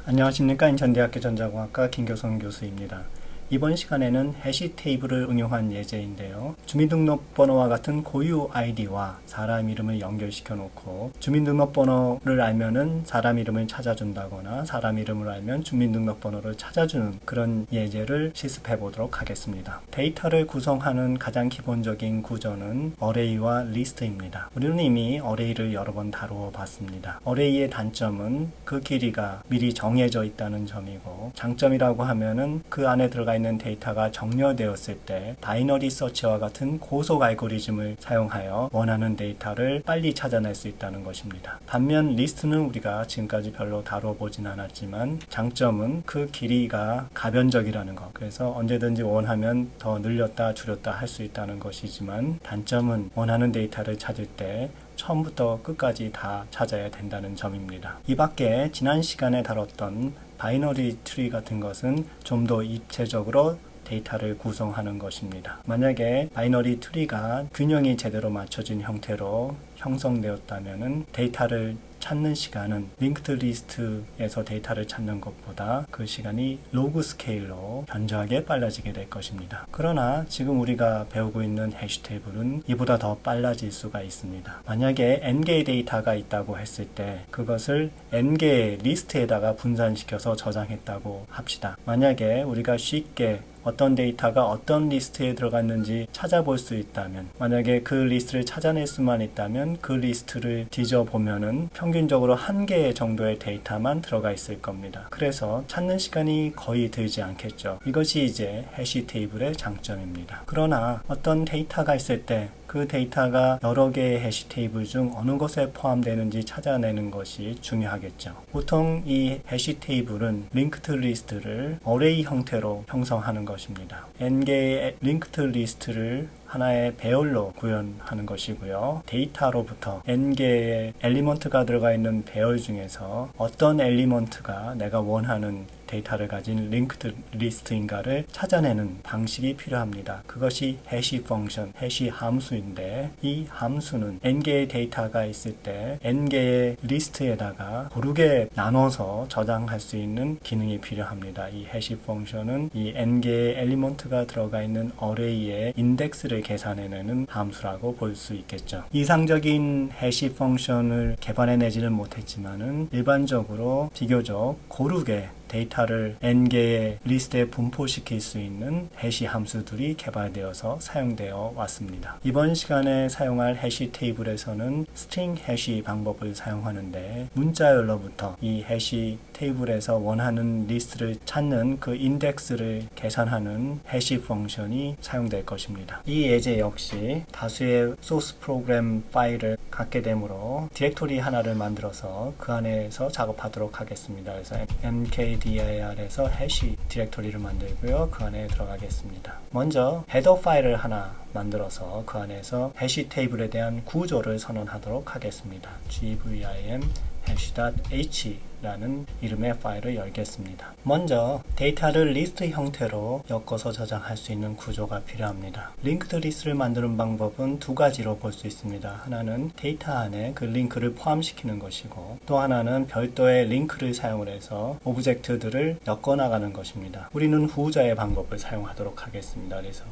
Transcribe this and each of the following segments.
안녕하십니까. 인천대학교 전자공학과 김교성 교수입니다. 이번 시간에는 해시 테이블을 응용한 예제인데요. 주민등록번호와 같은 고유 아이디와 사람 이름을 연결시켜 놓고 주민등록번호를 알면은 사람 이름을 찾아준다거나 사람 이름을 알면 주민등록번호를 찾아주는 그런 예제를 실습해 보도록 하겠습니다. 데이터를 구성하는 가장 기본적인 구조는 어레이와 리스트입니다. 우리는 이미 어레이를 여러 번 다루어 봤습니다. 어레이의 단점은 그 길이가 미리 정해져 있다는 점이고, 장점이라고 하면은 그 안에 들어가 있는 데이터가 정렬되었을 때 바이너리 서치와 같은 고속 알고리즘을 사용하여 원하는 데이터를 빨리 찾아낼 수 있다는 것입니다. 반면 리스트는 우리가 지금까지 별로 다뤄보진 않았지만 장점은 그 길이가 가변적이라는 것, 그래서 언제든지 원하면 더 늘렸다 줄였다 할 수 있다는 것이지만, 단점은 원하는 데이터를 찾을 때 처음부터 끝까지 다 찾아야 된다는 점입니다. 이 밖에 지난 시간에 다뤘던 바이너리 트리 같은 것은 좀 더 입체적으로 데이터를 구성하는 것입니다. 만약에 바이너리 트리가 균형이 제대로 맞춰진 형태로 형성되었다면 데이터를 찾는 시간은 링크드 리스트에서 데이터를 찾는 것보다 그 시간이 로그 스케일로 현저하게 빨라지게 될 것입니다. 그러나 지금 우리가 배우고 있는 해시 테이블은 이보다 더 빨라질 수가 있습니다. 만약에 n개의 데이터가 있다고 했을 때 그것을 n개의 리스트에다가 분산시켜서 저장했다고 합시다. 만약에 우리가 쉽게 어떤 데이터가 어떤 리스트에 들어갔는지 찾아볼 수 있다면, 만약에 그 리스트를 찾아낼 수만 있다면 그 리스트를 뒤져보면은 평균적으로 1개 정도의 데이터만 들어가 있을 겁니다. 그래서 찾는 시간이 거의 들지 않겠죠. 이것이 이제 해시 테이블의 장점입니다. 그러나 어떤 데이터가 있을 때 그 데이터가 여러 개의 해시 테이블 중 어느 것에 포함되는지 찾아내는 것이 중요하겠죠. 보통 이 해시 테이블은 링크드 리스트를 어레이 형태로 형성하는 것입니다. n개의 링크드 리스트를 하나의 배열로 구현하는 것이고요. 데이터로부터 n개의 엘리먼트가 들어가 있는 배열 중에서 어떤 엘리먼트가 내가 원하는 데이터를 가진 링크드 리스트인가를 찾아내는 방식이 필요합니다. 그것이 해시 펑션, 해시 함수인데, 이 함수는 n개의 데이터가 있을 때 n개의 리스트에다가 고르게 나눠서 저장할 수 있는 기능이 필요합니다. 이 해시 펑션은 이 n개의 엘리먼트가 들어가 있는 어레이의 인덱스를 계산해내는 함수라고 볼 수 있겠죠. 이상적인 해시 펑션을 개발해내지는 못했지만은 일반적으로 비교적 고르게 데이터를 n개의 리스트에 분포시킬 수 있는 해시 함수들이 개발되어서 사용되어 왔습니다. 이번 시간에 사용할 해시 테이블에서는 스트링 해시 방법을 사용하는데, 문자열로부터 이 해시 테이블에서 원하는 리스트를 찾는 그 인덱스를 계산하는 해시 펑션이 사용될 것입니다. 이 예제 역시 다수의 소스 프로그램 파일을 갖게 되므로 디렉토리 하나를 만들어서 그 안에서 작업하도록 하겠습니다. 그래서 mkdir에서 해시 디렉토리를 만들고요. 그 안에 들어가겠습니다. 먼저 헤더 파일을 하나 만들어서 그 안에서 해시 테이블에 대한 구조를 선언하도록 하겠습니다. gvim hash.h 라는 이름의 파일을 열겠습니다. 먼저 데이터를 리스트 형태로 엮어서 저장할 수 있는 구조가 필요합니다. 링크드 리스트를 만드는 방법은 두 가지로 볼 수 있습니다. 하나는 데이터 안에 그 링크를 포함시키는 것이고, 또 하나는 별도의 링크를 사용을 해서 오브젝트들을 엮어 나가는 것입니다. 우리는 후자의 방법을 사용하도록 하겠습니다. 그래서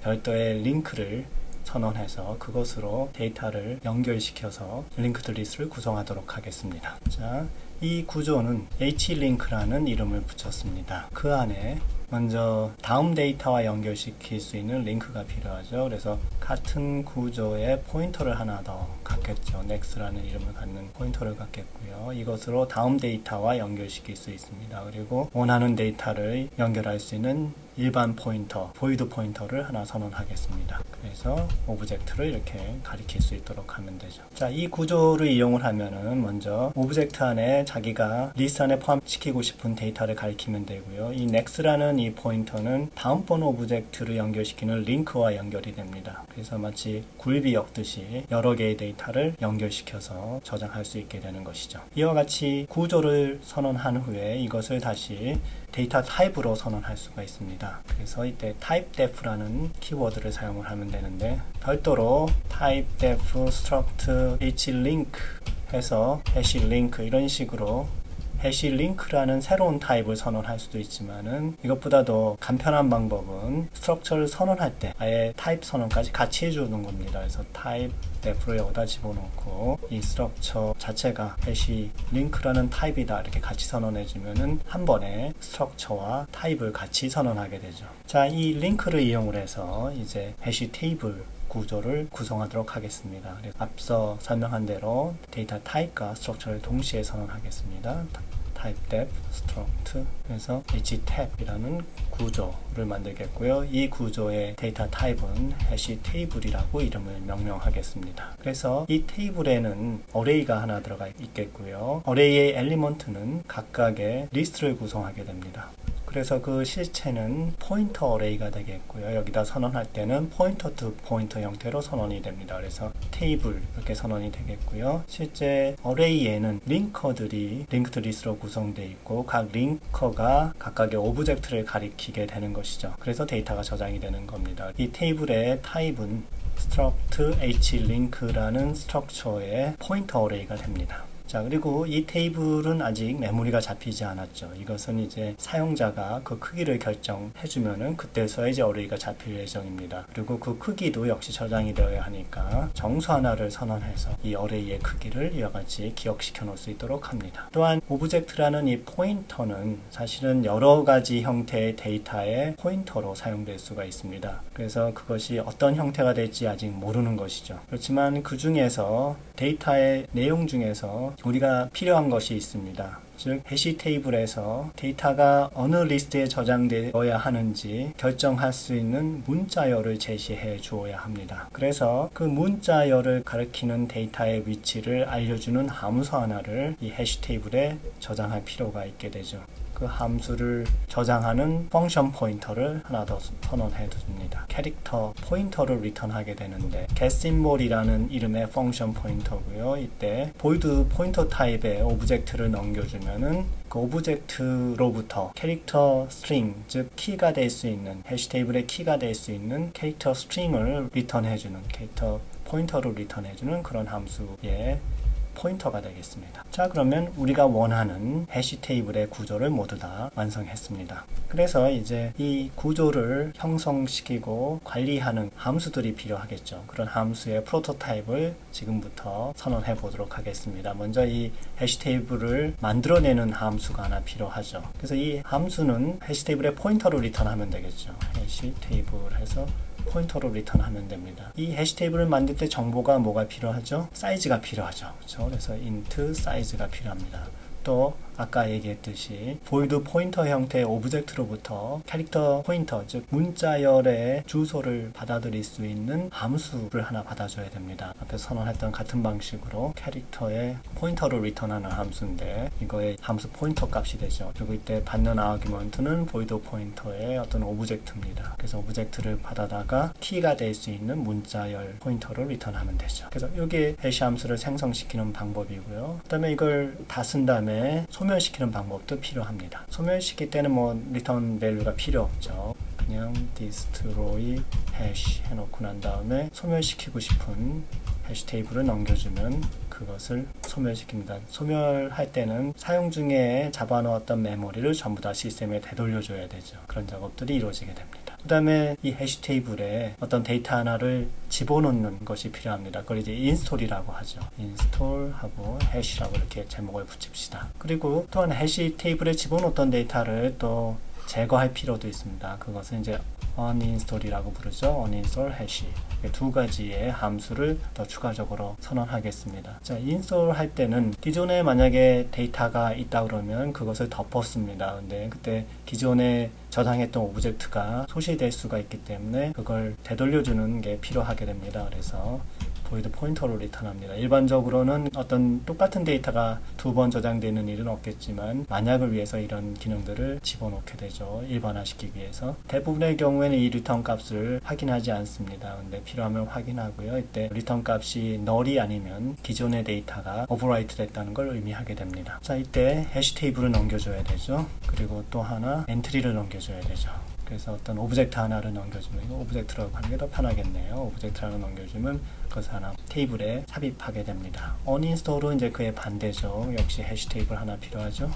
별도의 링크를 선언해서 그것으로 데이터를 연결시켜서 링크드 리스트를 구성하도록 하겠습니다. 자, 이 구조는 hlink라는 이름을 붙였습니다. 그 안에 먼저 다음 데이터와 연결시킬 수 있는 링크가 필요하죠. 그래서 같은 구조의 포인터를 하나 더 갖겠죠. next라는 이름을 갖는 포인터를 갖겠고요. 이것으로 다음 데이터와 연결시킬 수 있습니다. 그리고 원하는 데이터를 연결할 수 있는 일반 포인터, 보이드 포인터를 하나 선언하겠습니다. 그래서 오브젝트를 이렇게 가리킬 수 있도록 하면 되죠. 자, 이 구조를 이용을 하면은 먼저 오브젝트 안에 자기가 리스트 안에 포함시키고 싶은 데이터를 가리키면 되고요. 이 next라는 이 포인터는 다음번 오브젝트를 연결시키는 링크와 연결이 됩니다. 그래서 마치 굴비 엮듯이 여러 개의 데이터를 연결시켜서 저장할 수 있게 되는 것이죠. 이와 같이 구조를 선언한 후에 이것을 다시 데이터 타입으로 선언할 수가 있습니다. 그래서 이때 typedef라는 키워드를 사용을 하면 되는데, 별도로 typedef struct hlink 해서 hash link 이런 식으로 해시 링크라는 새로운 타입을 선언할 수도 있지만은 이것보다도 간편한 방법은 스트럭처를 선언할 때 아예 타입 선언까지 같이 해주는 겁니다. 그래서 타입 def를 여기다 집어넣고 이 스트럭처 자체가 해시 링크라는 타입이다 이렇게 같이 선언해주면은 한 번에 스트럭처와 타입을 같이 선언하게 되죠. 자, 이 링크를 이용을 해서 이제 해시 테이블 구조를 구성하도록 하겠습니다. 앞서 설명한 대로 데이터 타입과 스트럭처를 동시에 선언하겠습니다. type def struct 그래서 htab이라는 구조를 만들겠고요. 이 구조의 데이터 타입은 해시 테이블이라고 이름을 명명하겠습니다. 그래서 이 테이블에는 어레이가 하나 들어가 있겠고요. 어레이의 엘리먼트는 각각의 리스트를 구성하게 됩니다. 그래서 그 실체는 포인터 어레이가 되겠고요. 여기다 선언할 때는 포인터 투 포인터 형태로 선언이 됩니다. 그래서 테이블 이렇게 선언이 되겠고요. 실제 어레이에는 링커들이 링크드 리스트로 구성되어 있고 각 링커가 각각의 오브젝트를 가리키게 되는 것이죠. 그래서 데이터가 저장이 되는 겁니다. 이 테이블의 타입은 struct hlink라는 스트럭처의 포인터 어레이가 됩니다. 자, 그리고 이 테이블은 아직 메모리가 잡히지 않았죠. 이것은 이제 사용자가 그 크기를 결정해주면은 그때서야 이제 어레이가 잡힐 예정입니다. 그리고 그 크기도 역시 저장이 되어야 하니까 정수 하나를 선언해서 이 어레이의 크기를 이와 같이 기억시켜 놓을 수 있도록 합니다. 또한 오브젝트라는 이 포인터는 사실은 여러 가지 형태의 데이터의 포인터로 사용될 수가 있습니다. 그래서 그것이 어떤 형태가 될지 아직 모르는 것이죠. 그렇지만 그 중에서 데이터의 내용 중에서 우리가 필요한 것이 있습니다. 즉 해시 테이블에서 데이터가 어느 리스트에 저장되어야 하는지 결정할 수 있는 문자열을 제시해 주어야 합니다. 그래서 그 문자열을 가리키는 데이터의 위치를 알려주는 함수 하나를 이 해시 테이블에 저장할 필요가 있게 되죠. 그 함수를 저장하는 펑션 포인터를 하나 더 선언해 둡니다. 캐릭터 포인터를 리턴하게 되는데 getSymbol이라는 이름의 펑션 포인터고요. 이때 void 포인터 타입의 오브젝트를 넘겨주면은 그 오브젝트로부터 캐릭터 스트링, 즉 키가 될 수 있는 해시 테이블의 키가 될 수 있는 캐릭터 스트링을 리턴해주는 캐릭터 포인터를 리턴해주는 그런 함수의 포인터가 되겠습니다. 자, 그러면 우리가 원하는 해시 테이블의 구조를 모두 다 완성했습니다. 그래서 이제 이 구조를 형성시키고 관리하는 함수들이 필요하겠죠. 그런 함수의 프로토타입을 지금부터 선언해 보도록 하겠습니다. 먼저 이 해시 테이블을 만들어내는 함수가 하나 필요하죠. 그래서 이 함수는 해시 테이블의 포인터를 리턴하면 되겠죠. 해시 테이블 해서 포인터로 리턴하면 됩니다. 이 해시 테이블을 만들 때 정보가 뭐가 필요하죠? 사이즈가 필요하죠. 그렇죠? 그래서 int 사이즈가 필요합니다. 또 아까 얘기했듯이 void 포인터 형태의 오브젝트로부터 캐릭터 포인터, 즉 문자열의 주소를 받아들일 수 있는 함수를 하나 받아줘야 됩니다. 앞에 선언했던 같은 방식으로 캐릭터의 포인터를 리턴하는 함수인데 이거의 함수 포인터 값이 되죠. 그리고 이때 받는 아규먼트는 void 포인터의 어떤 오브젝트입니다. 그래서 오브젝트를 받아다가 키가 될 수 있는 문자열 포인터를 리턴하면 되죠. 그래서 이게 해시 함수를 생성시키는 방법이고요. 그 다음에 이걸 다 쓴 다음에 소멸시키는 방법도 필요합니다. 소멸시킬 때는 뭐 return value가 필요 없죠. 그냥 destroy hash 해놓고 난 다음에 소멸시키고 싶은 해시 테이블을 넘겨주면 그것을 소멸시킵니다. 소멸할 때는 사용 중에 잡아놓았던 메모리를 전부 다 시스템에 되돌려줘야 되죠. 그런 작업들이 이루어지게 됩니다. 그 다음에 이 해시 테이블에 어떤 데이터 하나를 집어넣는 것이 필요합니다. 그걸 이제 인스톨이라고 하죠. 인스톨하고 해시라고 이렇게 제목을 붙입시다. 그리고 또한 해시 테이블에 집어넣었던 데이터를 또 제거할 필요도 있습니다. 그것은 이제 uninstall이라고 부르죠. uninstall hash. 두 가지의 함수를 더 추가적으로 선언하겠습니다. 자, 인스톨 할 때는 기존에 만약에 데이터가 있다 그러면 그것을 덮었습니다. 근데 그때 기존에 저장했던 오브젝트가 소실될 수가 있기 때문에 그걸 되돌려주는 게 필요하게 됩니다. 그래서 void 포인터로 리턴합니다. 일반적으로는 어떤 똑같은 데이터가 두 번 저장되는 일은 없겠지만 만약을 위해서 이런 기능들을 집어넣게 되죠. 일반화시키기 위해서. 대부분의 경우에는 이 리턴 값을 확인하지 않습니다. 근데 필요하면 확인하고요. 이때 리턴 값이 null이 아니면 기존의 데이터가 overwrite 됐다는 걸 의미하게 됩니다. 자, 이때 해시 테이블을 넘겨줘야 되죠. 그리고 또 하나 엔트리를 넘겨줘야 되죠. 그래서 어떤 오브젝트 하나를 넘겨주면, 이거 오브젝트라고 하는 게 더 편하겠네요. 오브젝트 하나 넘겨주면 그것을 하나 테이블에 삽입하게 됩니다. uninstall은 이제 그의 반대죠. 역시 해시 테이블 하나 필요하죠.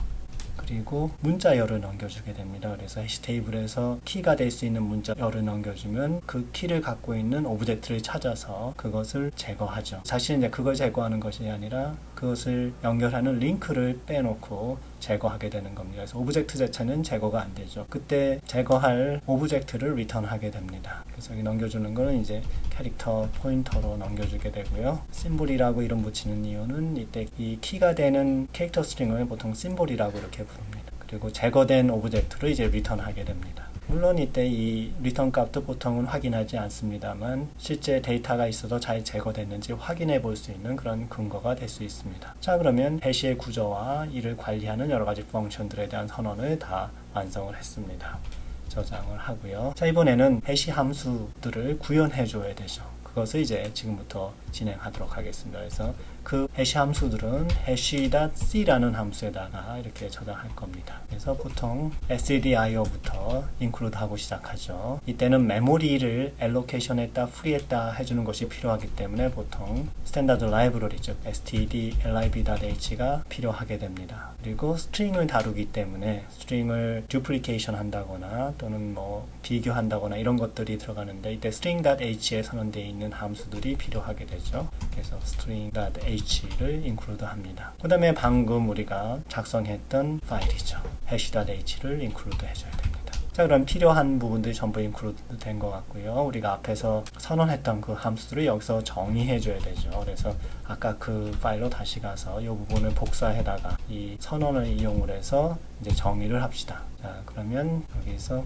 그리고 문자열을 넘겨주게 됩니다. 그래서 해시 테이블에서 키가 될 수 있는 문자열을 넘겨주면 그 키를 갖고 있는 오브젝트를 찾아서 그것을 제거하죠. 사실 이제 그걸 제거하는 것이 아니라 그것을 연결하는 링크를 빼놓고 제거하게 되는 겁니다. 그래서 오브젝트 자체는 제거가 안 되죠. 그때 제거할 오브젝트를 리턴하게 됩니다. 그래서 여기 넘겨주는 거는 이제 캐릭터 포인터로 넘겨주게 되고요. 심볼이라고 이름 붙이는 이유는 이때 이 키가 되는 캐릭터 스트링을 보통 심볼이라고 이렇게 부릅니다. 그리고 제거된 오브젝트를 이제 리턴하게 됩니다. 물론 이때 이 리턴 값도 보통은 확인하지 않습니다만 실제 데이터가 있어도 잘 제거됐는지 확인해 볼 수 있는 그런 근거가 될 수 있습니다. 자, 그러면 해시의 구조와 이를 관리하는 여러 가지 펑션들에 대한 선언을 다 완성을 했습니다. 저장을 하고요. 자, 이번에는 해시 함수들을 구현해 줘야 되죠. 그것을 이제 지금부터 진행하도록 하겠습니다. 그래서 그 해시 함수들은 hash.c라는 함수에다가 이렇게 저장할 겁니다. 그래서 보통 stdio부터 include 하고 시작하죠. 이때는 메모리를 allocation했다, free했다 해주는 것이 필요하기 때문에 보통 스탠다드 라이브러리 즉 stdlib.h가 필요하게 됩니다. 그리고 스트링을 다루기 때문에 스트링을 duplication 한다거나 또는 뭐 비교한다거나 이런 것들이 들어가는데 이때 string.h에 선언되어 있는 함수들이 필요하게 되죠. 그래서 string.h를 include 합니다. 그 다음에 방금 우리가 작성했던 파일이죠. hash.h를 include 해줘야 됩니다. 자, 그럼 필요한 부분들이 전부 include 된 것 같고요. 우리가 앞에서 선언했던 그 함수들을 여기서 정의해 줘야 되죠. 그래서 아까 그 파일로 다시 가서 이 부분을 복사해다가 이 선언을 이용을 해서 이제 정의를 합시다. 자, 그러면 여기서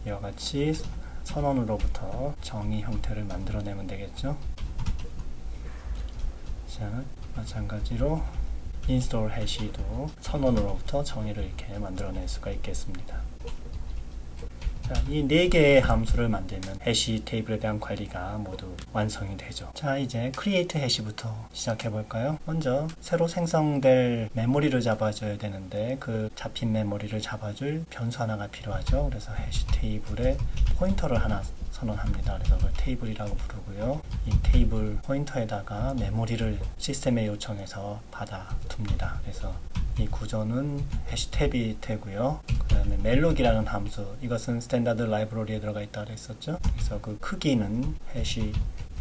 이와 같이 선언으로부터 정의 형태를 만들어내면 되겠죠. 자, 마찬가지로 install hash도 선언으로부터 정의를 이렇게 만들어낼 수가 있겠습니다. 자, 이 4개의 함수를 만들면 해시 테이블에 대한 관리가 모두 완성이 되죠. 자, 이제 create hash부터 시작해 볼까요? 먼저 새로 생성될 메모리를 잡아줘야 되는데 그 잡힌 메모리를 잡아줄 변수 하나가 필요하죠. 그래서 해시 테이블에 포인터를 하나 선언합니다. 그래서 그걸 테이블이라고 부르고요. 이 테이블 포인터에다가 메모리를 시스템에 요청해서 받아둡니다. 그래서 이 구조는 해시탭이 되고요. 그 다음에 멜록이라는 함수, 이것은 스탠다드 라이브러리에 들어가 있다고 했었죠. 그래서 그 크기는 해시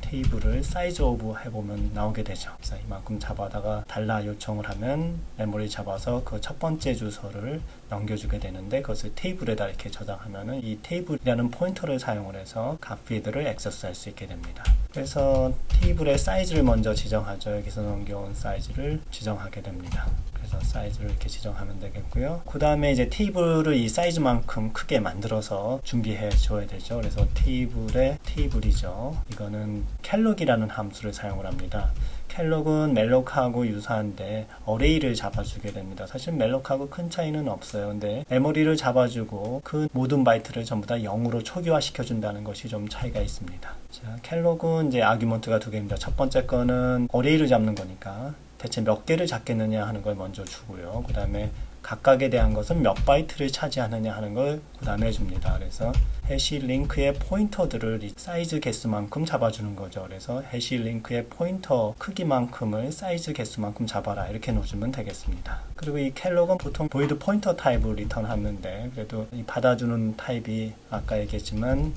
테이블을 사이즈 오브 해보면 나오게 되죠. 그래서 이만큼 잡아다가 달라 요청을 하면 메모리 잡아서 그 첫 번째 주소를 넘겨주게 되는데 그것을 테이블에다 이렇게 저장하면은 이 테이블이라는 포인터를 사용을 해서 값 필드를 액세스할 수 있게 됩니다. 그래서 테이블의 사이즈를 먼저 지정하죠. 여기서 넘겨온 사이즈를 지정하게 됩니다. 그래서 사이즈를 이렇게 지정하면 되겠고요. 그 다음에 이제 테이블을 이 사이즈만큼 크게 만들어서 준비해 줘야 되죠. 그래서 테이블의 테이블이죠. 이거는 캘록이라는 함수를 사용을 합니다. 캘록은 멜록하고 유사한데 어레이를 잡아주게 됩니다. 사실 멜록하고 큰 차이는 없어요. 근데 메모리를 잡아주고 그 모든 바이트를 전부 다 0으로 초기화 시켜준다는 것이 좀 차이가 있습니다. 자, 캘록은 이제 아규먼트가 2개입니다. 첫 번째 거는 어레이를 잡는 거니까 대체 몇 개를 잡겠느냐 하는 걸 먼저 주고요. 그 다음에 각각에 대한 것은 몇 바이트를 차지하느냐 하는 걸 그 다음에 해줍니다. 그래서 해시 링크의 포인터들을 사이즈 개수만큼 잡아주는 거죠. 그래서 해시 링크의 포인터 크기만큼을 사이즈 개수만큼 잡아라 이렇게 놓으면 되겠습니다. 그리고 이 캘록은 보통 void 포인터 타입을 리턴하는데 그래도 이 받아주는 타입이 아까 얘기했지만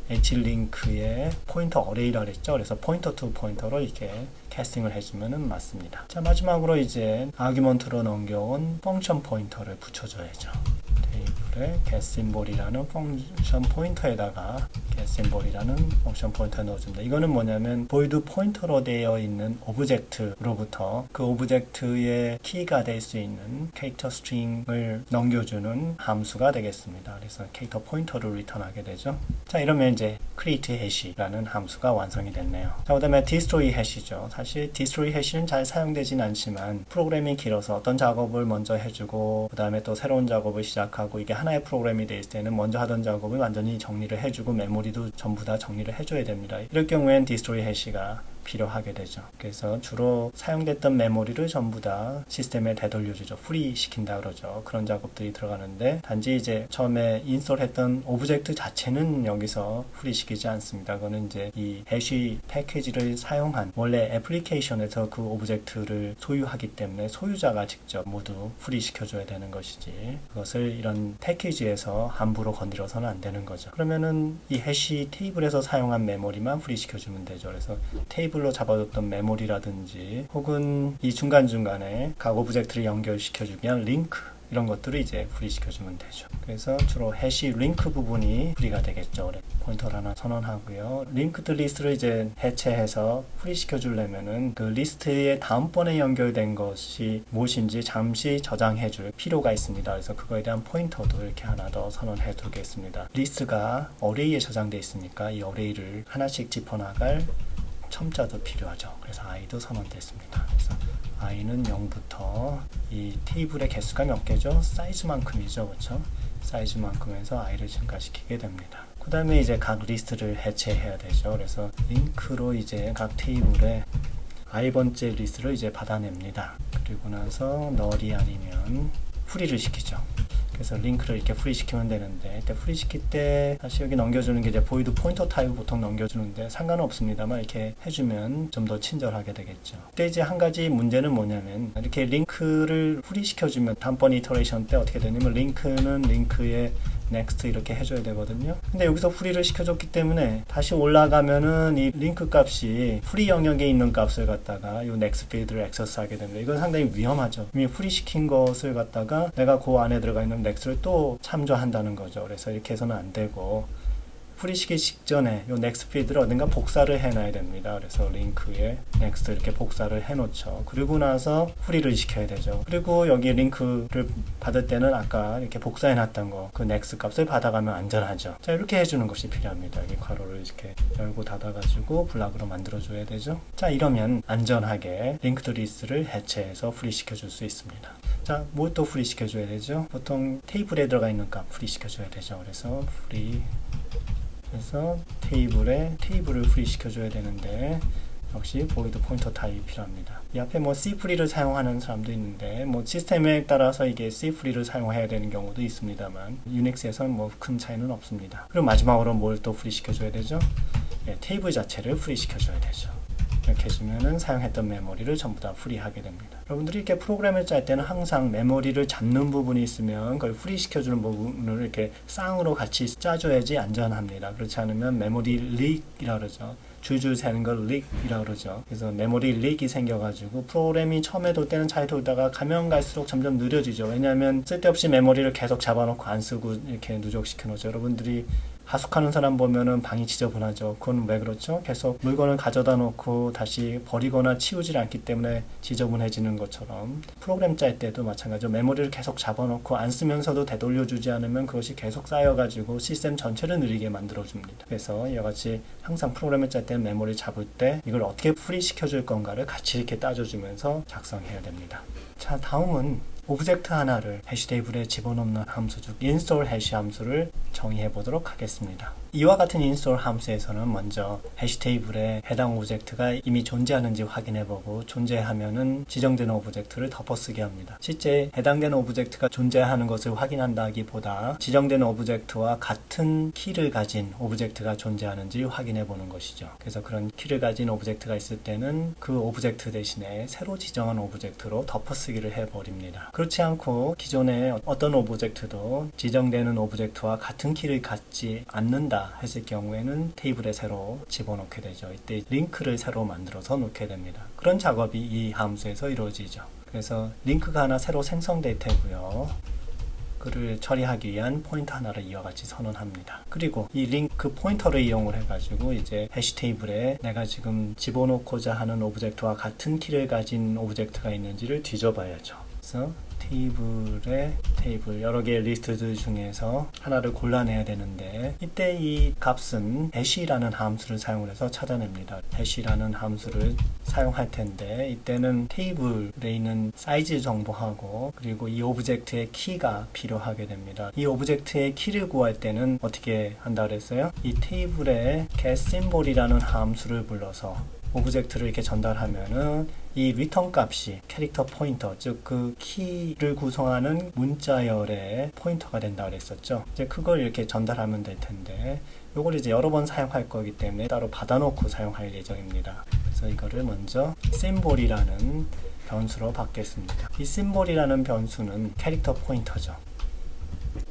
hlink의 포인터 어레이라 그랬죠. 그래서 포인터 투 포인터로 이렇게 캐스팅을 해주면 맞습니다. 자, 마지막으로 이제 아규먼트로 넘겨온 펑션 포인터를 붙여줘야죠. 테이블에 getSymbol이라는 펑션 포인터에다가 getSymbol이라는 펑션 포인터 넣어줍니다. 이거는 뭐냐면 void 포인터로 되어 있는 오브젝트로부터 그 오브젝트의 키가 될 수 있는 캐릭터 스트링을 넘겨주는 함수가 되겠습니다. 그래서 캐릭터 포인터를 리턴하게 되죠. 자, 이러면 이제 create hash라는 함수가 완성이 됐네요. 자, 그 다음에 destroy hash죠. 사실 destroy hash는 잘 사용되진 않지만 프로그램이 길어서 어떤 작업을 먼저 해주고 그 다음에 또 새로운 작업을 시작하고 이게 하나의 프로그램이 될 때는 먼저 하던 작업을 완전히 정리를 해주고 메모리도 전부 다 정리를 해줘야 됩니다. 이럴 경우엔 destroy hash가 필요하게 되죠. 그래서 주로 사용됐던 메모리를 전부 다 시스템에 되돌려주죠. 프리 시킨다 그러죠. 그런 작업들이 들어가는데 단지 이제 처음에 인스톨했던 오브젝트 자체는 여기서 프리 시키지 않습니다. 그거는 이제 이 해시 패키지를 사용한 원래 애플리케이션에서 그 오브젝트를 소유하기 때문에 소유자가 직접 모두 프리 시켜줘야 되는 것이지, 그것을 이런 패키지에서 함부로 건드려서는 안 되는 거죠. 그러면은 이 해시 테이블에서 사용한 메모리만 프리 시켜주면 되죠. 그래서 테이블로 잡아뒀던 메모리라든지 혹은 이 중간중간에 각 오브젝트를 연결시켜주기 위한 링크, 이런 것들을 이제 프리 시켜주면 되죠. 그래서 주로 해시 링크 부분이 프리가 되겠죠. 포인터를 하나 선언하고요. 링크드 리스트를 이제 해체해서 프리 시켜주려면은 그 리스트에 다음번에 연결된 것이 무엇인지 잠시 저장해줄 필요가 있습니다. 그래서 그거에 대한 포인터도 이렇게 하나 더 선언해 두겠습니다. 리스트가 어레이에 저장되어 있으니까 이 어레이를 하나씩 짚어나갈 첨자도 필요하죠. 그래서 i도 선언됐습니다. 그래서 i는 0부터 이 테이블의 개수가 몇 개죠? 사이즈만큼이죠. 그렇죠? 사이즈만큼에서 i를 증가시키게 됩니다. 그 다음에 이제 각 리스트를 해체해야 되죠. 그래서 링크로 이제 각 테이블에 i번째 리스트를 이제 받아냅니다. 그리고 나서 널이 아니면 프리를 시키죠. 그래서 링크를 이렇게 프리 시키면 되는데, 이때 프리 시킬 때 다시 여기 넘겨주는 게 이제 보이드 포인터 타입 보통 넘겨주는데 상관은 없습니다만 이렇게 해주면 좀 더 친절하게 되겠죠. 근데 이제 한 가지 문제는 뭐냐면, 이렇게 링크를 프리 시켜주면 다음번 이터레이션 때 어떻게 되냐면 링크는 링크에 next 이렇게 해줘야 되거든요. 근데 여기서 프리를 시켜줬기 때문에 다시 올라가면은 이 링크 값이 프리 영역에 있는 값을 갖다가 이 next 필드를 액세스하게 됩니다. 이건 상당히 위험하죠. 이미 프리 시킨 것을 갖다가 내가 그 안에 들어가 있는 next를 또 참조한다는 거죠. 그래서 이렇게 해서는 안 되고, 프리 시키기 직전에 이 next 필드를 어딘가 복사를 해놔야 됩니다. 그래서 링크에 next 이렇게 복사를 해놓죠. 그리고 나서 프리를 시켜야 되죠. 그리고 여기 링크를 받을 때는 아까 이렇게 복사해놨던 거, 그 next 값을 받아가면 안전하죠. 자, 이렇게 해주는 것이 필요합니다. 여기 괄호를 이렇게 열고 닫아가지고 블락으로 만들어줘야 되죠. 자, 이러면 안전하게 링크드 리스트를 해체해서 프리 시켜줄 수 있습니다. 자, 뭘 또 프리 시켜줘야 되죠? 보통 테이블에 들어가 있는 값 프리 시켜줘야 되죠. 그래서 프리, 그래서 테이블을 프리 시켜줘야 되는데 역시 보이드 포인터 타입이 필요합니다. 이 앞에 뭐 c프리를 사용하는 사람도 있는데 뭐 시스템에 따라서 이게 c프리를 사용해야 되는 경우도 있습니다만 유닉스에서는 뭐 큰 차이는 없습니다. 그리고 마지막으로 뭘 또 프리 시켜줘야 되죠? 네, 테이블 자체를 프리 시켜줘야 되죠. 이렇게 해주면은 사용했던 메모리를 전부 다 프리하게 됩니다. 여러분들이 이렇게 프로그램을 짤 때는 항상 메모리를 잡는 부분이 있으면 그걸 프리 시켜주는 부분을 이렇게 쌍으로 같이 짜줘야지 안전합니다. 그렇지 않으면 메모리 릭이라 그러죠. 줄줄 새는 걸 릭이라 그러죠. 그래서 메모리 릭이 생겨가지고 프로그램이 처음에 돌 때는 잘 돌다가 가면 갈수록 점점 느려지죠. 왜냐하면 쓸데없이 메모리를 계속 잡아놓고 안 쓰고 이렇게 누적시켜 놓죠. 여러분들이 하숙하는 사람 보면은 방이 지저분하죠. 그건 왜 그렇죠? 계속 물건을 가져다 놓고 다시 버리거나 치우질 않기 때문에 지저분해지는 것처럼 프로그램 짤 때도 마찬가지로 메모리를 계속 잡아놓고 안 쓰면서도 되돌려주지 않으면 그것이 계속 쌓여가지고 시스템 전체를 느리게 만들어줍니다. 그래서 이와 같이 항상 프로그램을 짤 때 메모리 잡을 때 이걸 어떻게 프리 시켜줄 건가를 같이 이렇게 따져주면서 작성해야 됩니다. 자, 다음은 오브젝트 하나를 해시 테이블에 집어넣는 함수, 즉 install 해시 함수를 정의해 보도록 하겠습니다. 이와 같은 install 함수에서는 먼저 해시 테이블에 해당 오브젝트가 이미 존재하는지 확인해 보고 존재하면은 지정된 오브젝트를 덮어쓰게 합니다. 실제 해당되는 오브젝트가 존재하는 것을 확인한다기보다 지정된 오브젝트와 같은 키를 가진 오브젝트가 존재하는지 확인해 보는 것이죠. 그래서 그런 키를 가진 오브젝트가 있을 때는 그 오브젝트 대신에 새로 지정한 오브젝트로 덮어쓰기를 해버립니다. 그렇지 않고 기존에 어떤 오브젝트도 지정되는 오브젝트와 같은 키를 갖지 않는다 했을 경우에는 테이블에 새로 집어넣게 되죠. 이때 링크를 새로 만들어서 놓게 됩니다. 그런 작업이 이 함수에서 이루어지죠. 그래서 링크가 하나 새로 생성될 테고요. 그를 처리하기 위한 포인터 하나를 이와 같이 선언합니다. 그리고 이 링크 포인터를 이용을 해가지고 이제 해시 테이블에 내가 지금 집어넣고자 하는 오브젝트와 같은 키를 가진 오브젝트가 있는지를 뒤져봐야죠. 그래서 테이블 여러 개의 리스트들 중에서 하나를 골라내야 되는데 이때 이 값은 hash라는 함수를 사용을 해서 찾아냅니다. hash라는 함수를 사용할 텐데 이때는 테이블에 있는 사이즈 정보하고 그리고 이 오브젝트의 키가 필요하게 됩니다. 이 오브젝트의 키를 구할 때는 어떻게 한다 그랬어요? 이 테이블에 getSymbol이라는 함수를 불러서 오브젝트를 이렇게 전달하면은 이 리턴 값이 캐릭터 포인터, 즉 그 키를 구성하는 문자열의 포인터가 된다 그랬었죠. 이제 그걸 이렇게 전달하면 될 텐데, 요걸 이제 여러 번 사용할 거기 때문에 따로 받아놓고 사용할 예정입니다. 그래서 이거를 먼저 심볼이라는 변수로 받겠습니다. 이 심볼이라는 변수는 캐릭터 포인터죠.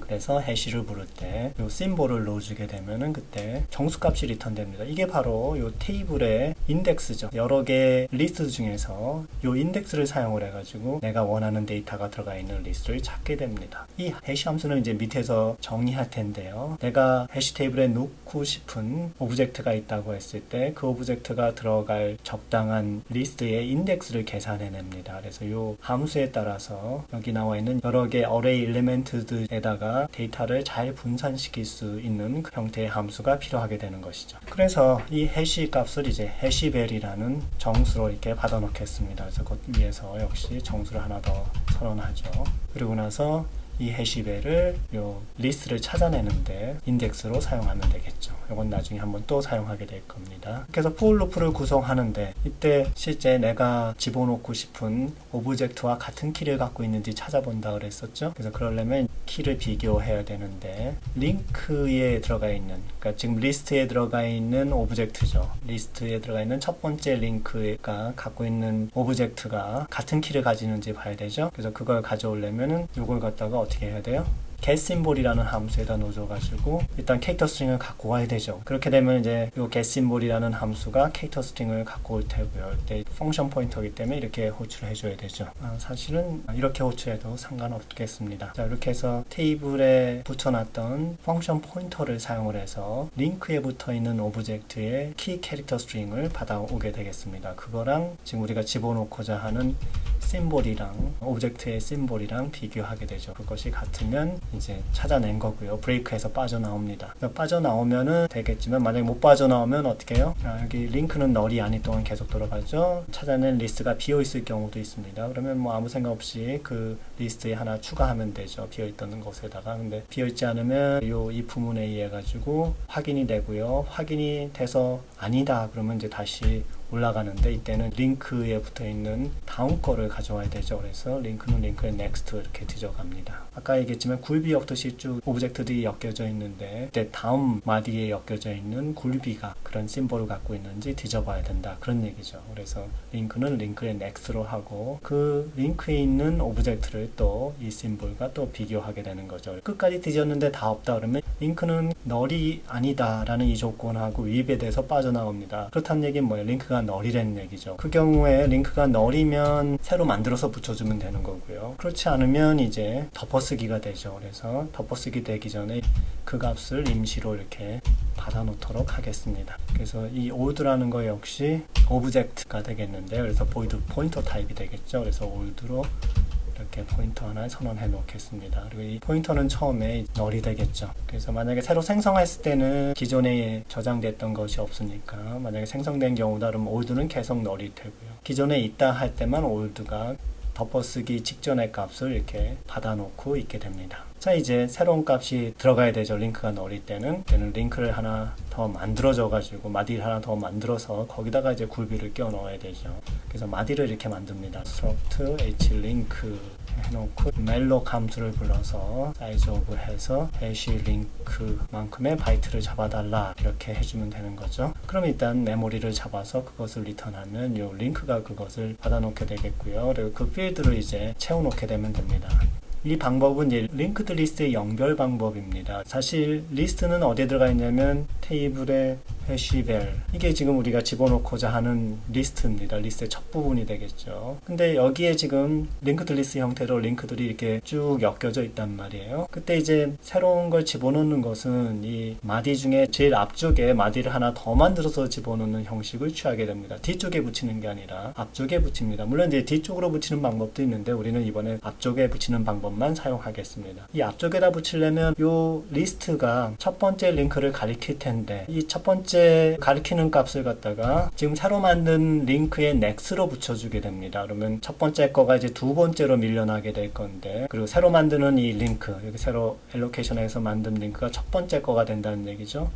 그래서 해시를 부를 때 이 심볼을 넣어주게 되면은 그때 정수값이 리턴됩니다. 이게 바로 이 테이블의 인덱스죠. 여러 개 리스트 중에서 이 인덱스를 사용을 해가지고 내가 원하는 데이터가 들어가 있는 리스트를 찾게 됩니다. 이 해시 함수는 이제 밑에서 정의할 텐데요. 내가 해시 테이블에 넣고 싶은 오브젝트가 있다고 했을 때 그 오브젝트가 들어갈 적당한 리스트의 인덱스를 계산해냅니다. 그래서 이 함수에 따라서 여기 나와 있는 여러 개 어레이 엘리멘트들에다가 데이터를 잘 분산시킬 수 있는 그 형태의 함수가 필요하게 되는 것이죠. 그래서 이 해시 값을 이제 해시벨이라는 정수로 이렇게 받아 놓겠습니다. 그래서 그 위에서 역시 정수를 하나 더 선언하죠. 그리고 나서 이 해시벨을 요 리스트를 찾아내는데 인덱스로 사용하면 되겠죠. 이건 나중에 한번 또 사용하게 될 겁니다. 그래서 for 루프를 구성하는데 이때 실제 내가 집어넣고 싶은 오브젝트와 같은 키를 갖고 있는지 찾아본다 그랬었죠. 그래서 그러려면 키를 비교해야 되는데 링크에 들어가 있는, 그러니까 지금 리스트에 들어가 있는 오브젝트죠. 리스트에 들어가 있는 첫 번째 링크가 갖고 있는 오브젝트가 같은 키를 가지는지 봐야 되죠. 그래서 그걸 가져오려면은 이걸 갖다가 어떻게 해야 돼요? getSymbol이라는 함수에다 넣어줘가지고 일단 캐릭터 스트링을 갖고 와야 되죠. 그렇게 되면 이제 이 getSymbol이라는 함수가 캐릭터 스트링을 갖고 올 테고요. 이때 펑션 포인터이기 때문에 이렇게 호출을 해줘야 되죠. 사실은 이렇게 호출해도 상관없겠습니다. 자, 이렇게 해서 테이블에 붙여놨던 펑션 포인터를 사용을 해서 링크에 붙어있는 오브젝트의 키 캐릭터 스트링을 받아오게 되겠습니다. 그거랑 지금 우리가 집어넣고자 하는 심볼이랑 오브젝트의 심볼이랑 비교하게 되죠. 그것이 같으면 이제 찾아낸 거고요. 브레이크에서 빠져나옵니다. 빠져나오면은 되겠지만 만약에 못 빠져나오면 어떻게 해요? 여기 링크는 널이 아닌 동안 계속 돌아가죠. 찾아낸 리스트가 비어있을 경우도 있습니다. 그러면 뭐 아무 생각 없이 그 리스트에 하나 추가하면 되죠. 비어있던 곳에다가. 근데 비어있지 않으면 이 부문에 의해 가지고 확인이 되고요. 확인이 돼서 아니다 그러면 이제 다시 올라가는데 이때는 링크에 붙어있는 다음 거를 가져와야 되죠. 그래서 링크는 링크에 next 이렇게 뒤져갑니다. 아까 얘기했지만 굴비 엮듯이 쭉 오브젝트들이 엮여져 있는데 이때 다음 마디에 엮여져 있는 굴비가 그런 심볼을 갖고 있는지 뒤져봐야 된다. 그런 얘기죠. 그래서 링크는 링크에 next로 하고 그 링크에 있는 오브젝트를 또 이 심볼과 또 비교하게 되는 거죠. 끝까지 뒤졌는데 다 없다 그러면 링크는 널이 아니다 라는 이 조건하고 위배돼서 빠져나옵니다. 그렇다는 얘기는 뭐예요? 링크가 널이라는 얘기죠. 그 경우에 링크가 널이면 새로 만들어서 붙여주면 되는 거고요. 그렇지 않으면 이제 덮어쓰기가 되죠. 그래서 덮어쓰기 되기 전에 그 값을 임시로 이렇게 받아놓도록 하겠습니다. 그래서 이 old라는 거 역시 오브젝트가 되겠는데요. 그래서 void 포인터 타입이 되겠죠. 그래서 old로 이렇게 포인터 하나 선언해 놓겠습니다. 그리고 이 포인터는 처음에 널이 되겠죠. 그래서 만약에 새로 생성했을 때는 기존에 저장됐던 것이 없으니까 만약에 생성된 경우다 그러면 old는 계속 널이 되고요. 기존에 있다 할 때만 old가 덮어쓰기 직전의 값을 이렇게 받아놓고 있게 됩니다. 자, 이제 새로운 값이 들어가야 되죠. 링크가 널일 때는 링크를 하나 더 만들어줘 가지고 마디를 하나 더 만들어서 거기다가 이제 굴비를 끼워 넣어야 되죠. 그래서 마디를 이렇게 만듭니다. struct hlink 해놓고 malloc 함수를 불러서 size of 해서 hash link만큼의 바이트를 잡아달라 이렇게 해주면 되는 거죠. 그럼 일단 메모리를 잡아서 그것을 리턴하면 이 링크가 그것을 받아놓게 되겠고요. 그리고 그 필드를 이제 채워놓게 되면 됩니다. 이 방법은 이제 링크드 리스트의 연결 방법입니다. 사실 리스트는 어디에 들어가 있냐면 테이블의 해시벨, 이게 지금 우리가 집어넣고자 하는 리스트입니다. 리스트의 첫 부분이 되겠죠. 근데 여기에 지금 링크드 리스트 형태로 링크들이 이렇게 쭉 엮여져 있단 말이에요. 그때 이제 새로운 걸 집어넣는 것은 이 마디 중에 제일 앞쪽에 마디를 하나 더 만들어서 집어넣는 형식을 취하게 됩니다. 뒤쪽에 붙이는 게 아니라 앞쪽에 붙입니다. 물론 이제 뒤쪽으로 붙이는 방법도 있는데 우리는 이번에 앞쪽에 붙이는 방법만 사용하겠습니다. 이 앞쪽에다 붙이려면 이 리스트가 첫 번째 링크를 가리킬 텐데 이 첫 번째 가리키는 값을 갖다가 지금 새로 만든 링크에 next로 붙여주게 됩니다. 그러면 첫 번째 거가 이제 두 번째로 밀려나게 될 건데, 그리고 새로 만드는 이 링크, 여기 새로 엘로케이션에서 만든 링크가 첫 번째 거가 된다는 얘기죠.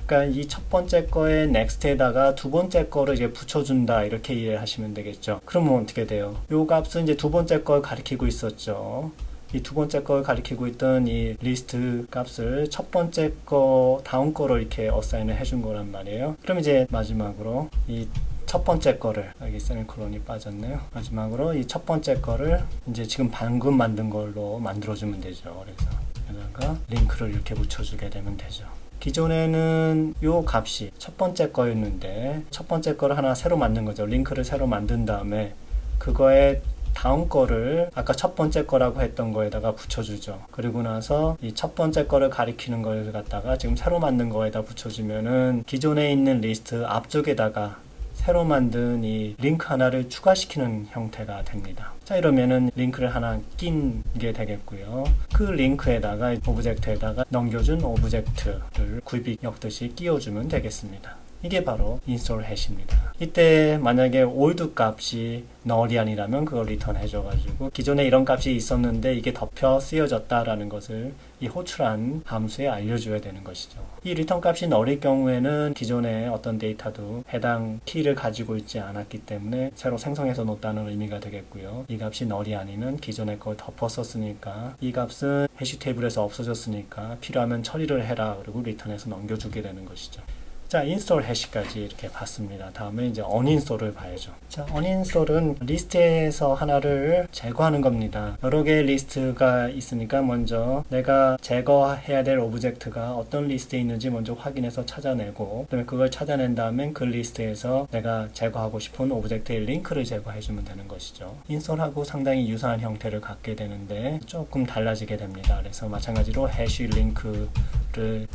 그러니까 이 첫 번째 거의 next에다가 두 번째 거를 이제 붙여준다 이렇게 이해하시면 되겠죠. 그러면 어떻게 돼요? 요 값은 이제 두 번째 걸 가리키고 있었죠. 이 두 번째 걸 가리키고 있던 이 리스트 값을 첫 번째 거 다음 거로 이렇게 어사인을 해준 거란 말이에요. 그럼 이제 마지막으로 이 첫 번째 거를, 여기 세미콜론이 빠졌네요. 마지막으로 이 첫 번째 거를 이제 지금 방금 만든 걸로 만들어주면 되죠. 그래서 여기다가 링크를 이렇게 붙여주게 되면 되죠. 기존에는 요 값이 첫 번째 거였는데 첫 번째 거를 하나 새로 만든 거죠. 링크를 새로 만든 다음에 그거에 다음 거를 아까 첫 번째 거라고 했던 거에다가 붙여주죠. 그리고 나서 이 첫 번째 거를 가리키는 걸 갖다가 지금 새로 만든 거에다 붙여주면은 기존에 있는 리스트 앞쪽에다가 새로 만든 이 링크 하나를 추가시키는 형태가 됩니다. 자, 이러면은 링크를 하나 낀 게 되겠고요. 그 링크에다가 오브젝트에다가 넘겨준 오브젝트를 굽이 엮듯이 끼워주면 되겠습니다. 이게 바로 인스톨 해시입니다. 이때 만약에 old 값이 null이 아니라면 그걸 리턴 해줘가지고 기존에 이런 값이 있었는데 이게 덮여 쓰여졌다라는 것을 이 호출한 함수에 알려줘야 되는 것이죠. 이 리턴 값이 null일 경우에는 기존에 어떤 데이터도 해당 키를 가지고 있지 않았기 때문에 새로 생성해서 놓다는 의미가 되겠고요. 이 값이 null이 아니면 기존에 걸 덮었었으니까 이 값은 해시 테이블에서 없어졌으니까 필요하면 처리를 해라 그리고 리턴해서 넘겨주게 되는 것이죠. 자, 인스톨 해시까지 이렇게 봤습니다. 다음에 이제 언인스톨을 봐야죠. 자, 언인스톨은 리스트에서 하나를 제거하는 겁니다. 여러 개의 리스트가 있으니까 먼저 내가 제거해야 될 오브젝트가 어떤 리스트에 있는지 먼저 확인해서 찾아내고 그다음에 그걸 찾아낸 다음에 그 리스트에서 내가 제거하고 싶은 오브젝트의 링크를 제거해주면 되는 것이죠. 인스톨하고 상당히 유사한 형태를 갖게 되는데 조금 달라지게 됩니다. 그래서 마찬가지로 해시 링크의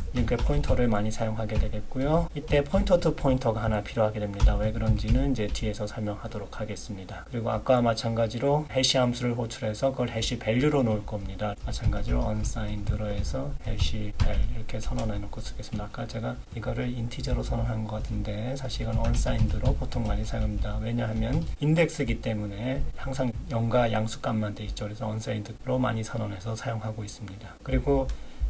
포인터를 많이 사용하게 되겠고요. 이때 포인터 투 포인터가 하나 필요하게 됩니다. 왜 그런지는 이제 뒤에서 설명하도록 하겠습니다. 그리고 아까와 마찬가지로 해시 함수를 호출해서 그걸 해시 밸류로 놓을 겁니다. 마찬가지로 unsigned로 해서 해시 밸 이렇게 선언해 놓고 쓰겠습니다. 아까 제가 이거를 인티저로 선언한 것 같은데 사실 이건 unsigned로 보통 많이 사용합니다. 왜냐하면 인덱스이기 때문에 항상 0과 양수값만 돼 있죠. 그래서 unsigned로 많이 선언해서 사용하고 있습니다. 그리고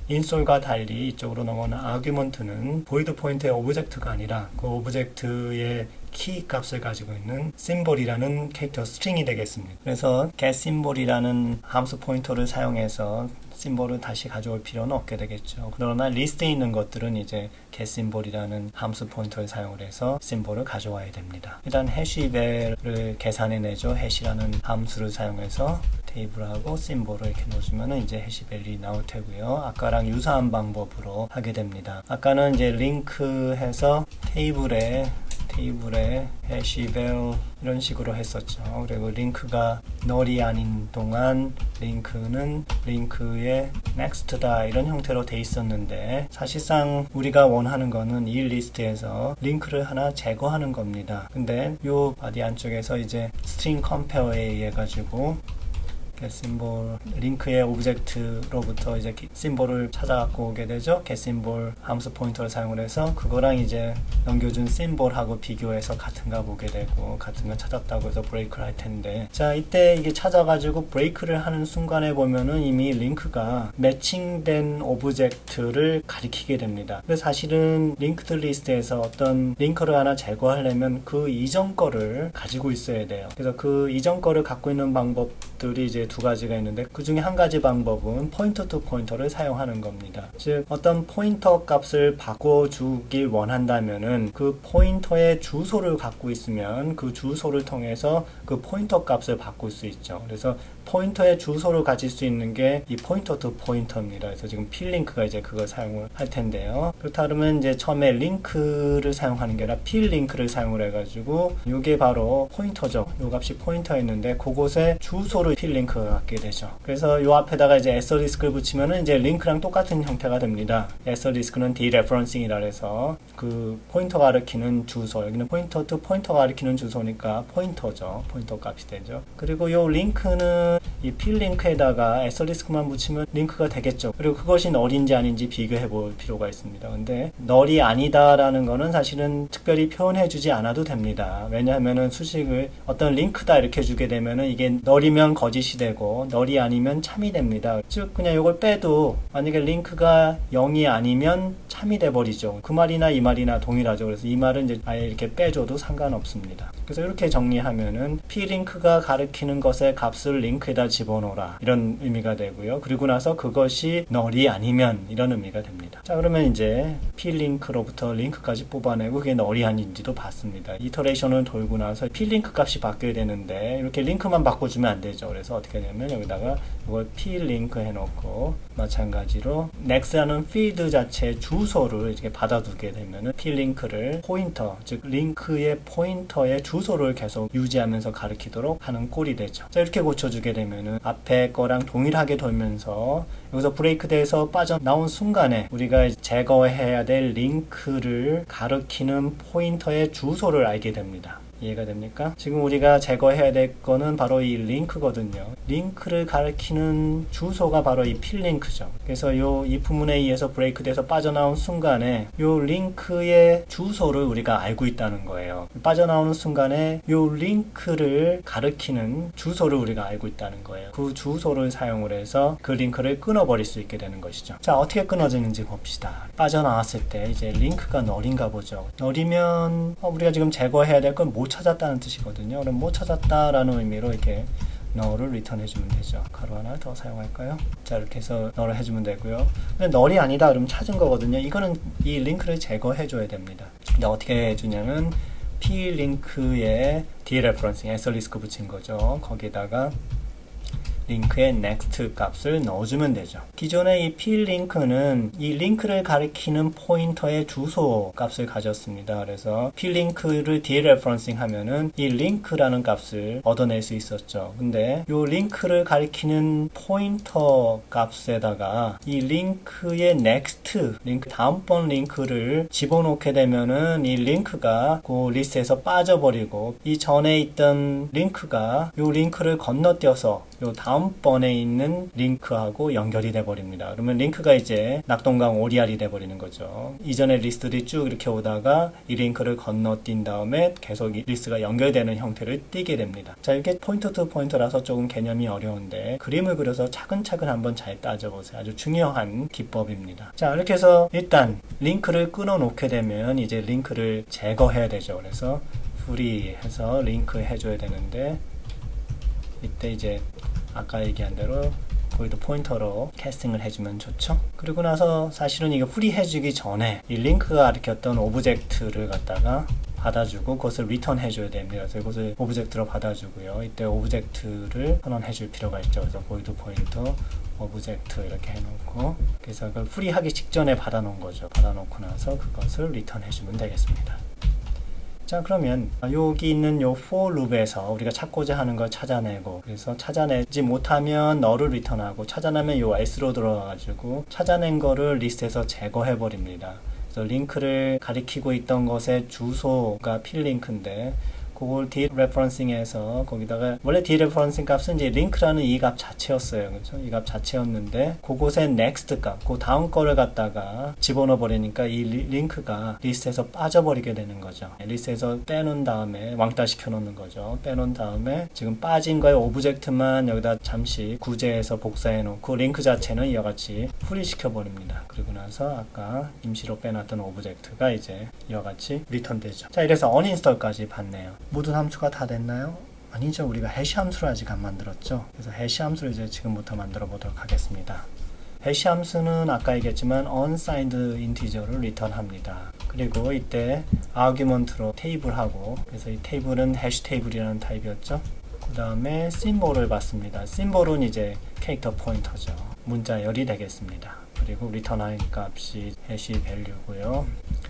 인솔과 달리 이쪽으로 넘어오는 아규먼트는 보이드 포인트의 오브젝트가 아니라 그 오브젝트의 키 값을 가지고 있는 심볼이라는 캐릭터 스트링이 되겠습니다. 그래서 getSymbol이라는 함수 포인터를 사용해서 심볼을 다시 가져올 필요는 없게 되겠죠. 그러나 리스트에 있는 것들은 이제 getSymbol이라는 함수 포인터를 사용을 해서 심볼을 가져와야 됩니다. 일단 해시밸을 계산해내죠. 해시라는 함수를 사용해서 테이블하고 심볼을 이렇게 넣어주면 이제 해시밸이 나올 테고요. 아까랑 유사한 방법으로 하게 됩니다. 아까는 이제 링크해서 테이블에 해시밸 이런 식으로 했었죠. 그리고 링크가 null이 아닌 동안 링크는 링크의 next다 이런 형태로 돼 있었는데 사실상 우리가 원하는 거는 이 리스트에서 링크를 하나 제거하는 겁니다. 근데 요 바디 안쪽에서 이제 string compare에 의해 가지고 getSymbol 링크의 오브젝트로부터 이제 심볼을 찾아갖고 오게 되죠. getSymbol 함수 포인터를 사용을 해서 그거랑 이제 넘겨준 심볼하고 비교해서 같은가 보게 되고 같은 건 찾았다고 해서 브레이크를 할 텐데 자 이때 이게 찾아가지고 브레이크를 하는 순간에 보면은 이미 링크가 매칭된 오브젝트를 가리키게 됩니다. 그래서 사실은 링크드 리스트에서 어떤 링크를 하나 제거하려면 그 이전 거를 가지고 있어야 돼요. 그래서 그 이전 거를 갖고 있는 방법들이 이제 두 가지가 있는데 그 중에 한 가지 방법은 포인터 투 포인터를 사용하는 겁니다. 즉 어떤 포인터 값을 바꿔주길 원한다면은 그 포인터의 주소를 갖고 있으면 그 주소를 통해서 그 포인터 값을 바꿀 수 있죠. 그래서 포인터의 주소를 가질 수 있는 게 이 포인터 투 포인터입니다. 그래서 지금 필링크가 이제 그걸 사용을 할 텐데요. 그렇다 그러면 이제 처음에 링크를 사용하는 게 아니라 필링크를 사용을 해가지고 이게 바로 포인터죠. 요 값이 포인터였는데 그곳에 주소를 필링크가 갖게 되죠. 그래서 요 앞에다가 이제 asterisk를 붙이면은 이제 링크랑 똑같은 형태가 됩니다. asterisk는 dereferencing이라 해서 그 포인터가 가리키는 주소, 여기는 포인터 투 포인터가 가리키는 주소니까 포인터죠. 포인터 값이 되죠. 그리고 요 링크는 그러면은 이 필링크에다가 애서리스크만 붙이면 링크가 되겠죠. 그리고 그것이 널인지 아닌지 비교해 볼 필요가 있습니다. 근데 널이 아니다라는 거는 사실은 특별히 표현해 주지 않아도 됩니다. 왜냐하면은 수식을 어떤 링크다 이렇게 주게 되면은 이게 널이면 거짓이 되고 널이 아니면 참이 됩니다. 즉 그냥 이걸 빼도 만약에 링크가 0이 아니면 참이 돼 버리죠. 그 말이나 이 말이나 동일하죠. 그래서 이 말은 이제 아예 이렇게 빼줘도 상관없습니다. 그래서 이렇게 정리하면은 p링크가 가리키는 것의 값을 링크에다 집어넣어라 이런 의미가 되고요. 그리고 나서 그것이 널이 아니면 이런 의미가 됩니다. 자, 그러면 이제 p링크로부터 링크까지 뽑아내고 그게 널이 아닌지도 봤습니다. 이터레이션을 돌고 나서 p링크 값이 바뀌어야 되는데 이렇게 링크만 바꿔주면 안 되죠. 그래서 어떻게 하냐면 여기다가 이걸 p링크 해놓고 마찬가지로 next라는 필드 자체의 주소를 이렇게 받아두게 되면은 p링크를 포인터, 즉 링크의 포인터의 주소를 계속 유지하면서 가리키도록 하는 꼴이 되죠. 자, 이렇게 고쳐주게 되면은 앞에 거랑 동일하게 돌면서 여기서 브레이크 돼서 빠져나온 순간에 우리가 제거해야 될 링크를 가리키는 포인터의 주소를 알게 됩니다. 이해가 됩니까? 지금 우리가 제거해야 될 거는 바로 이 링크거든요. 링크를 가리키는 주소가 바로 이 필링크죠. 그래서 이 if문에 의해서 브레이크 돼서 빠져나온 순간에 이 링크의 주소를 우리가 알고 있다는 거예요. 빠져나오는 순간에 이 링크를 가리키는 주소를 우리가 알고 있다는 거예요. 그 주소를 사용을 해서 그 링크를 끊어버릴 수 있게 되는 것이죠. 자, 어떻게 끊어지는지 봅시다. 빠져나왔을 때 이제 링크가 널인가 보죠. 널이면 우리가 지금 제거해야 될 건 못 찾았다는 뜻이거든요. 그럼 못 찾았다라는 의미로 이렇게 널을 리턴 해주면 되죠. 가로 하나 더 사용할까요? 자, 이렇게 해서 널을 해주면 되고요. 근데 널이 아니다 그러면 찾은 거거든요. 이거는 이 링크를 제거해줘야 됩니다. 근데 어떻게 해주냐면 p링크에 dereferencing, 애서리스크 붙인 거죠. 거기다가 링크의 next 값을 넣어주면 되죠. 기존의 이 p링크는 이 링크를 가리키는 포인터의 주소 값을 가졌습니다. 그래서 p링크를 dereferencing 하면은 이 링크라는 값을 얻어낼 수 있었죠. 근데 이 링크를 가리키는 포인터 값에다가 이 링크의 next, 링크 다음번 링크를 집어넣게 되면은 이 링크가 그 리스트에서 빠져버리고 이 전에 있던 링크가 이 링크를 건너뛰어서 요 다음번에 있는 링크하고 연결이 돼 버립니다. 그러면 링크가 이제 낙동강 오리알이 돼 버리는 거죠. 이전의 리스트들이 쭉 이렇게 오다가 이 링크를 건너뛴 다음에 계속 이 리스트가 연결되는 형태를 띠게 됩니다. 자, 이게 포인터 투 포인터라서 조금 개념이 어려운데 그림을 그려서 차근차근 한번 잘 따져보세요. 아주 중요한 기법입니다. 자, 이렇게 해서 일단 링크를 끊어 놓게 되면 이제 링크를 제거해야 되죠. 그래서 free 해서 링크 해줘야 되는데 이때 이제 아까 얘기한 대로 거기도 포인터로 캐스팅을 해주면 좋죠. 그리고 나서 사실은 이거 프리 해주기 전에 이 링크가 가리켰던 오브젝트를 갖다가 받아주고 그것을 리턴 해줘야 됩니다. 그래서 이것을 오브젝트로 받아주고요. 이때 오브젝트를 선언해 줄 필요가 있죠. 그래서 보이드 포인터 오브젝트 이렇게 해놓고 그래서 그걸 프리 하기 직전에 받아놓은 거죠. 받아놓고 나서 그것을 리턴 해주면 되겠습니다. 자, 그러면 여기 있는 요 for 룹에서 우리가 찾고자 하는 걸 찾아내고 그래서 찾아내지 못하면 너를 리턴하고 찾아내면 요 else로 들어가가지고 찾아낸 거를 리스트에서 제거해 버립니다. 그래서 링크를 가리키고 있던 것의 주소가 필링크인데 그걸 dereferencing해서 거기다가 원래 dereferencing 값은 이제 링크라는 이 값 자체였어요. 그렇죠? 이 값 자체였는데 그곳에 next 값, 그 다음 거를 갖다가 집어넣어 버리니까 이 링크가 리스트에서 빠져버리게 되는 거죠. 리스트에서 빼놓은 다음에 왕따 시켜 놓는 거죠. 빼놓은 다음에 지금 빠진 거에 오브젝트만 여기다 잠시 구제해서 복사해 놓고 링크 자체는 이와 같이 프리 시켜 버립니다. 그리고 나서 아까 임시로 빼놨던 오브젝트가 이제 이와 같이 리턴 되죠. 자, 이래서 uninstall까지 봤네요. 모든 함수가 다 됐나요? 아니죠. 우리가 해시 함수를 아직 안 만들었죠. 그래서 해시 함수를 이제 지금부터 만들어 보도록 하겠습니다. 해시 함수는 아까 얘기했지만 unsigned integer를 리턴합니다. 그리고 이때 argument로 테이블하고 그래서 이 테이블은 해시 테이블이라는 타입이었죠. 그 다음에 심볼을 받습니다. 심볼은 이제 캐릭터 포인터죠. 문자열이 되겠습니다. 그리고 리턴할 값이 해시 밸류고요.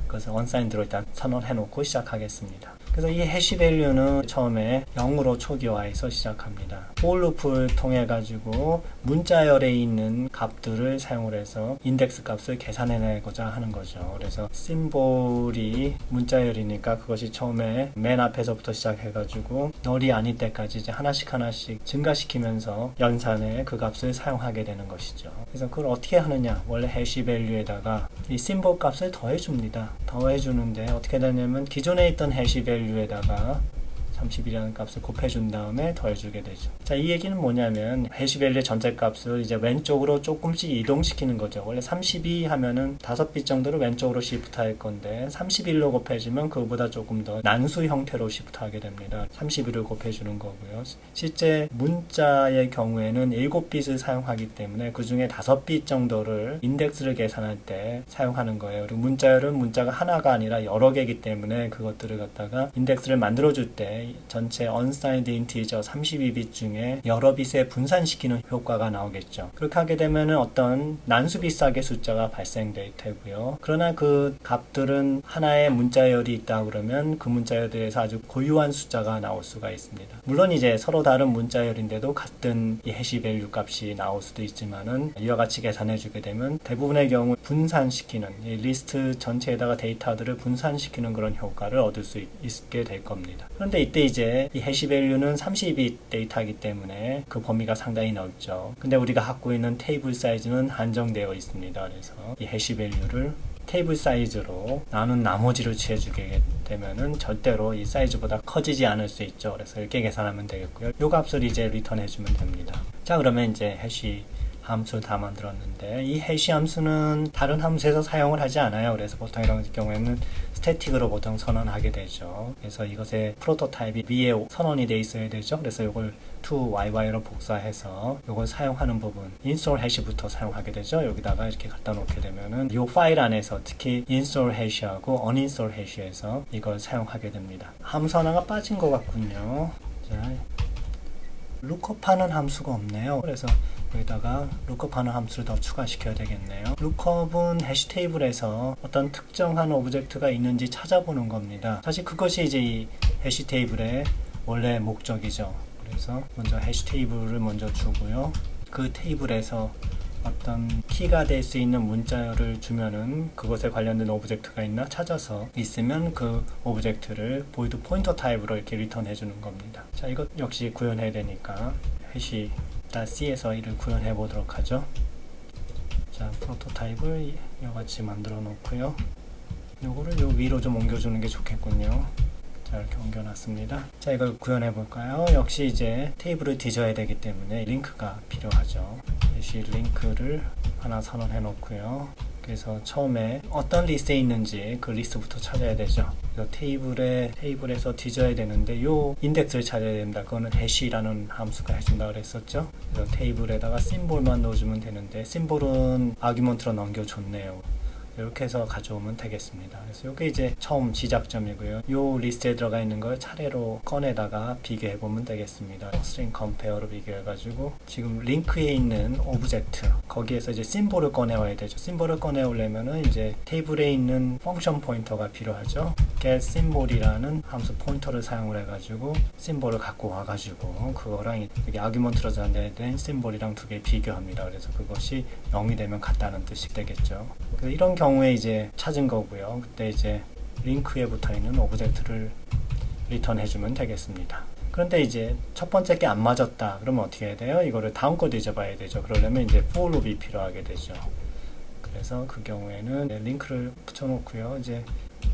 그것을 unsigned로 일단 선언해 놓고 시작하겠습니다. 그래서 이 해시 밸류는 처음에 0으로 초기화해서 시작합니다. for loop을 통해 가지고 문자열에 있는 값들을 사용을 해서 인덱스 값을 계산해내고자 하는 거죠. 그래서 심볼이 문자열이니까 그것이 처음에 맨 앞에서부터 시작해가지고 널이 아닐 때까지 이제 하나씩 증가시키면서 연산에 그 값을 사용하게 되는 것이죠. 그래서 그걸 어떻게 하느냐? 원래 해시 밸류에다가 이 심볼 값을 더해줍니다. 더해주는데 어떻게 되냐면 기존에 있던 해시 밸류에다가 32라는 값을 곱해준 다음에 더해주게 되죠. 자, 이 얘기는 뭐냐면 해시 밸류의 전체 값을 이제 왼쪽으로 조금씩 이동시키는 거죠. 원래 32 하면은 5빗 정도를 왼쪽으로 시프트 할 건데 31로 곱해주면 그거보다 조금 더 난수 형태로 시프트 하게 됩니다. 31을 곱해주는 거고요. 실제 문자의 경우에는 7빗을 사용하기 때문에 그 중에 5빗 정도를 인덱스를 계산할 때 사용하는 거예요. 그리고 문자열은 문자가 하나가 아니라 여러 개이기 때문에 그것들을 갖다가 인덱스를 만들어줄 때 전체 unsigned integer 32빗 중에 여러 빗에 분산시키는 효과가 나오겠죠. 그렇게 하게 되면 어떤 난수 비슷하게 숫자가 발생될 테고요. 그러나 그 값들은 하나의 문자열이 있다 그러면 그 문자열에서 아주 고유한 숫자가 나올 수가 있습니다. 물론 이제 서로 다른 문자열인데도 같은 이 해시 밸류 값이 나올 수도 있지만은 이와 같이 계산해 주게 되면 대부분의 경우 분산시키는 이 리스트 전체에다가 데이터들을 분산시키는 그런 효과를 얻을 수 있게 될 겁니다. 그런데 이때 이제 이 해시 밸류는 32빗 데이터이기 때문에 그 범위가 상당히 넓죠. 근데 우리가 갖고 있는 테이블 사이즈는 한정되어 있습니다. 그래서 이 해시 밸류를 테이블 사이즈로 나눈 나머지를 취해주게 되면은 절대로 이 사이즈보다 커지지 않을 수 있죠. 그래서 이렇게 계산하면 되겠고요. 요 값을 이제 리턴해주면 됩니다. 자, 그러면 이제 해시 함수를 다 만들었는데 이 해시 함수는 다른 함수에서 사용을 하지 않아요. 그래서 보통 이런 경우에는 스태틱으로 보통 선언하게 되죠. 그래서 이것의 프로토타입이 위에 선언이 돼 있어야 되죠. 그래서 이걸 to YY로 복사해서 이걸 사용하는 부분 install hash부터 사용하게 되죠. 여기다가 이렇게 갖다 놓게 되면은 이 파일 안에서 특히 install hash하고 uninstall hash에서 이걸 사용하게 됩니다. 함수 하나가 빠진 것 같군요. 자, 룩업하는 함수가 없네요. 그래서 여기다가 룩업하는 함수를 더 추가시켜야 되겠네요. 룩업은 해시 테이블에서 어떤 특정한 오브젝트가 있는지 찾아보는 겁니다. 사실 그것이 이제 이 해시 테이블의 원래 목적이죠. 그래서 먼저 해시 테이블을 먼저 주고요. 그 테이블에서 어떤 키가 될 수 있는 문자열을 주면은 그것에 관련된 오브젝트가 있나 찾아서 있으면 그 오브젝트를 보이드 포인터 타입으로 이렇게 리턴해 주는 겁니다. 자, 이것 역시 구현해야 되니까 해시 .c에서 이를 구현해 보도록 하죠. 자, 프로토타입을 이같이 만들어 놓고요. 요거를 요 위로 좀 옮겨주는 게 좋겠군요. 자, 이렇게 옮겨놨습니다. 자, 이걸 구현해 볼까요? 역시 이제 테이블을 뒤져야 되기 때문에 링크가 필요하죠. 다시 링크를 하나 선언해 놓고요. 그래서 처음에 어떤 리스트에 있는지 그 리스트부터 찾아야 되죠. 그래서 테이블에서 뒤져야 되는데 요 인덱스를 찾아야 됩니다. 그거는 해시라는 함수가 해준다 그랬었죠. 그래서 테이블에다가 심볼만 넣어주면 되는데 심볼은 아규먼트로 넘겨줬네요. 이렇게 해서 가져오면 되겠습니다. 그래서 이게 이제 처음 시작점이고요. 이 리스트에 들어가 있는 걸 차례로 꺼내다가 비교해 보면 되겠습니다. string compare로 비교해가지고 지금 링크에 있는 오브젝트 거기에서 이제 심볼을 꺼내와야 되죠. 심볼을 꺼내오려면은 이제 테이블에 있는 펑션 포인터가 필요하죠. get symbol이라는 함수 포인터를 사용을 해가지고 심볼을 갖고 와가지고 그거랑 여기 아규먼트로 전달된 심볼이랑 두 개 비교합니다. 그래서 그것이 0이 되면 같다는 뜻이 되겠죠. 이런 경우에 이제 찾은 거고요. 그때 이제 링크에 붙어 있는 오브젝트를 리턴 해주면 되겠습니다. 그런데 이제 첫 번째 게 안 맞았다. 그러면 어떻게 해야 돼요? 이거를 다음 거 뒤져봐야 되죠. 그러려면 이제 for loop이 필요하게 되죠. 그래서 그 경우에는 링크를 붙여놓고요. 이제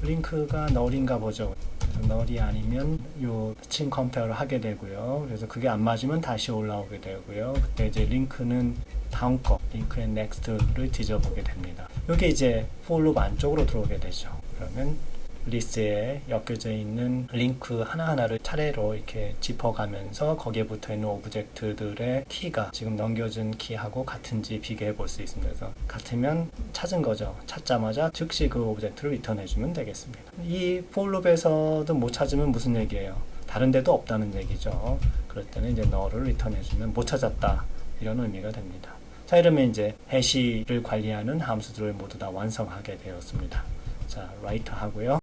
링크가 null인가 보죠. 그래서 null이 아니면 요 string compare를 하게 되고요. 그래서 그게 안 맞으면 다시 올라오게 되고요. 그때 이제 링크는 다음 거, 링크의 next를 뒤져보게 됩니다. 이게 이제 for loop 안쪽으로 들어오게 되죠. 그러면 리스트에 엮여져 있는 링크 하나하나를 차례로 이렇게 짚어가면서 거기에 붙어 있는 오브젝트들의 키가 지금 넘겨준 키하고 같은지 비교해 볼 수 있습니다. 그래서 같으면 찾은 거죠. 찾자마자 즉시 그 오브젝트를 리턴해 주면 되겠습니다. 이 for loop에서도 못 찾으면 무슨 얘기예요? 다른 데도 없다는 얘기죠. 그럴 때는 이제 null을 리턴해 주면 못 찾았다 이런 의미가 됩니다. 자, 이러면 이제 해시를 관리하는 함수들을 모두 다 완성하게 되었습니다. 자, write 하고요.